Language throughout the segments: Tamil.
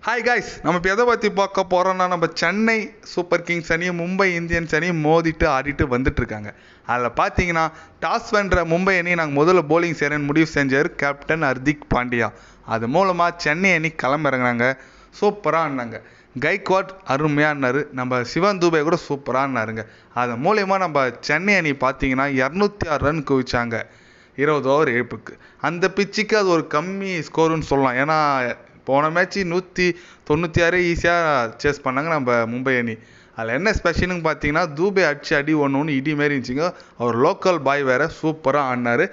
ஹாய் காய்ஸ், நம்ம இப்போ எதை பற்றி பார்க்க போகிறோன்னா, நம்ம சென்னை சூப்பர் கிங்ஸ் அணியும் மும்பை இந்தியன்ஸ் அணியும் மோதிட்டு ஆடிட்டு வந்துட்டுருக்காங்க. அதில் பார்த்தீங்கன்னா, டாஸ் வென்ற மும்பை அணி நாங்கள் முதல்ல போலிங் செய்கிறேன்னு முடிவு செஞ்சார் கேப்டன் ஹர்திக் பாண்டியா. அது மூலமாக சென்னை அணி களமிறங்கினாங்க. சூப்பராக ஆடினாங்க. கைக்வாட் அருமையாக ஆடினார். நம்ம சிவன் துபே கூட சூப்பராக ஆடினாருங்க. அது மூலயமா நம்ம சென்னை அணி பார்த்தீங்கன்னா 206 ரன் குவிச்சாங்க 20 ஓவர் இழப்புக்கு. அந்த பிச்சுக்கு அது ஒரு கம்மி ஸ்கோருன்னு சொல்லலாம். ஏன்னா போன மேட்ச்சு 196 ஈஸியாக சேஸ் பண்ணாங்க நம்ம மும்பை அணி. அதில் என்ன ஸ்பெஷல்னு பார்த்தீங்கன்னா, தூபே அடிச்சு அடி ஒன்று இடி மாரி இருந்துச்சுங்க. அவர் லோக்கல் பாய் வேறு சூப்பராக ஆடினார்.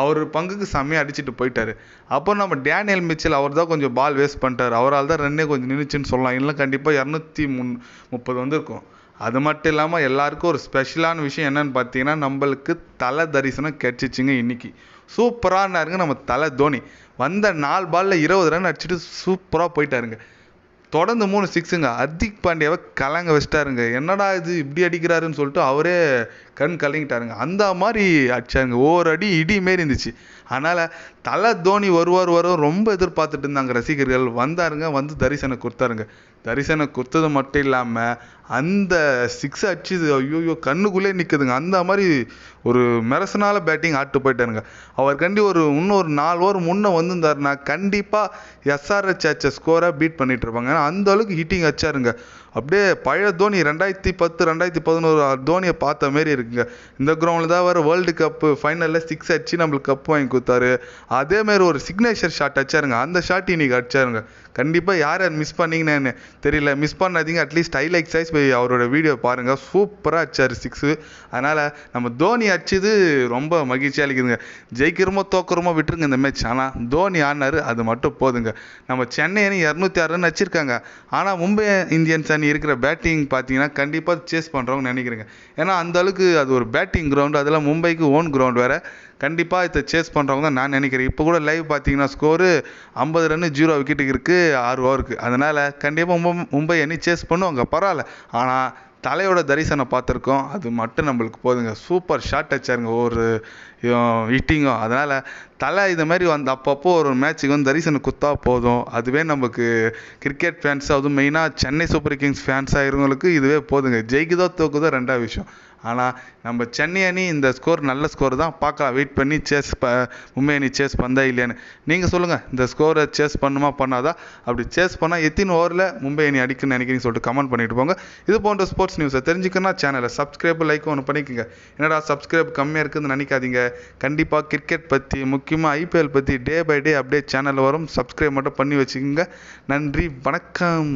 அவர் பங்குக்கு செம்மையாக அடிச்சுட்டு போயிட்டார். அப்போ நம்ம டேனியல் மிச்சல் அவர் தான் கொஞ்சம் பால் வேஸ்ட் பண்ணிட்டார். அவரால் தான் ரன்னே கொஞ்சம் நின்றுச்சுன்னு சொல்லலாம். இல்லை கண்டிப்பாக 230 வந்திருக்கும். அது மட்டும் இல்லாமல் எல்லாருக்கும் ஒரு ஸ்பெஷலான விஷயம் என்னன்னு பார்த்தீங்கன்னா, நம்மளுக்கு தலை தரிசனம் கிடச்சிச்சிங்க இன்றைக்கி. சூப்பரானாருங்க நம்ம தலை தோனி. வந்த 4 பாலில் 20 ரன் அடிச்சுட்டு சூப்பராக போயிட்டாருங்க. தொடர்ந்து 3 சிக்ஸுங்க. ஹர்திக் பாண்டியாவை கலங்க வச்சிட்டாருங்க. என்னடா இது இப்படி அடிக்கிறாருன்னு சொல்லிட்டு அவரே கண் கலங்கிட்டாருங்க. அந்த மாதிரி அடிச்சாருங்க. ஒவ்வொரு அடி இடி மாரி இருந்துச்சு. அதனால் தலை தோனி வருவார் ரொம்ப எதிர்பார்த்துட்டு இருந்தாங்க ரசிகர்கள். வந்தாருங்க, வந்து தரிசனம் கொடுத்தாருங்க. தரிசனம் கொடுத்தது மட்டும் இல்லாமல் அந்த சிக்ஸ் அடிச்சுது ஐயோ கண்ணுக்குள்ளே நிற்குதுங்க. அந்த மாதிரி ஒரு மெரசனால பேட்டிங் ஆட்டு போயிட்டாருங்க. அவர் கண்டி இன்னொரு 4 ஓவர் முன்னே வந்திருந்தாருன்னா கண்டிப்பாக SRH ஸ்கோரை பீட் பண்ணிட்டு இருப்பாங்க. ஏன்னா அந்த அளவுக்கு ஹிட்டிங் அடிச்சாருங்க. அப்படியே பழைய தோனி 2010 2011 தோனியை பார்த்த மாரி இருக்குங்க. இந்த கிரவுண்டில் தான் வேறு வேர்ல்டு கப்பு ஃபைனலில் 6 அடிச்சு நம்மளுக்கு கப்பு வாங்கி கொடுத்தாரு. அதேமாரி ஒரு சிக்னேச்சர் ஷாட் அடிச்சாருங்க. அந்த ஷாட் இன்னைக்கு அடிச்சாருங்க. கண்டிப்பாக யார் மிஸ் பண்ணிங்கன்னு தெரியல. மிஸ் பண்ணாதீங்க. அட்லீஸ்ட் ஹைலைட் சைஸ் போய் அவரோட வீடியோ பாருங்கள். சூப்பராக அடிச்சார் 6. அதனால் நம்ம தோனி அடிச்சது ரொம்ப மகிழ்ச்சியாக அளிக்குதுங்க. ஜெயிக்கிறமோ தோக்குறமோ விட்டுருங்க இந்த மேட்ச். ஆனால் தோனி ஆடினார், அது மட்டும் போதுங்க. நம்ம சென்னை அணி 206 ரன் அடிச்சிருக்காங்க. ஆனால் மும்பை இந்தியன்ஸ் அணி இருக்கிற பேட்டிங் பார்த்தீங்கன்னா கண்டிப்பாக சேஸ் பண்ணுறவங்க நினைக்கிறேங்க. ஏன்னா அந்த அளவுக்கு அது ஒரு பேட்டிங் கிரவுண்டு. அதெல்லாம் மும்பைக்கு ஓன் கிரவுண்ட் வேறு. கண்டிப்பாக இதை சேஸ் பண்ணுறவங்க நான் நினைக்கிறேன். இப்போ கூட லைவ் பார்த்தீங்கன்னா ஸ்கோரு 50 ரன் 0 விக்கெட்டுக்கு இருக்குது 6 ஓவருக்கு. அதனால் கண்டிப்பாக மும்பை அணி சேஸ் பண்ணுவாங்க, பரவாயில்ல. ஆனால் தலையோட தரிசனம் பார்த்துருக்கோம், அது மட்டும் நம்மளுக்கு போதுங்க. சூப்பர் ஷாட் அடிச்சாருங்க ஒரு ஹிட்டிங்கும். அதனால் தலை இது மாதிரி வந்து அப்பப்போ ஒரு மேட்ச்சுக்கு வந்து தரிசனம் குத்தா போதும். அதுவே நமக்கு கிரிக்கெட் ஃபேன்ஸ், அதுவும் மெயினாக சென்னை சூப்பர் கிங்ஸ் ஃபேன்ஸாக இருந்தவங்களுக்கு இதுவே போதுங்க. ஜெயிக்குதோ தோக்குதோ ரெண்டாவது விஷயம். ஆனால் நம்ம சென்னை அணி இந்த ஸ்கோர் நல்ல ஸ்கோர் தான். பார்க்கலாம், வெயிட் பண்ணி மும்பை அணி சேஸ் பண்ணா இல்லையான்னு நீங்கள் சொல்லுங்கள். இந்த ஸ்கோரை சேஸ் பண்ணுமா பண்ணாதா? அப்படி சேஸ் பண்ணால் எத்தனை ஓவரில் மும்பை அணி அடிக்குன்னு நினைக்கிறீங்கன்னு சொல்லிட்டு கமெண்ட் பண்ணிட்டு போங்க. இது போன்ற ஸ்போர்ட்ஸ் நியூஸை தெரிஞ்சுக்கணும்னா சேனலை சப்ஸ்கிரைப் லைக் ஒன்று பண்ணிக்கோங்க. என்னடா சப்ஸ்கிரைப் கம்மியாக இருக்குதுன்னு நினைக்காதீங்க. கண்டிப்பாக கிரிக்கெட் பற்றி, முக்கியமாக IPL பற்றி டே பை டே அப்படியே சேனலில் வரும். சப்ஸ்கிரைப் மட்டும் பண்ணி வச்சுக்கோங்க. நன்றி, வணக்கம்.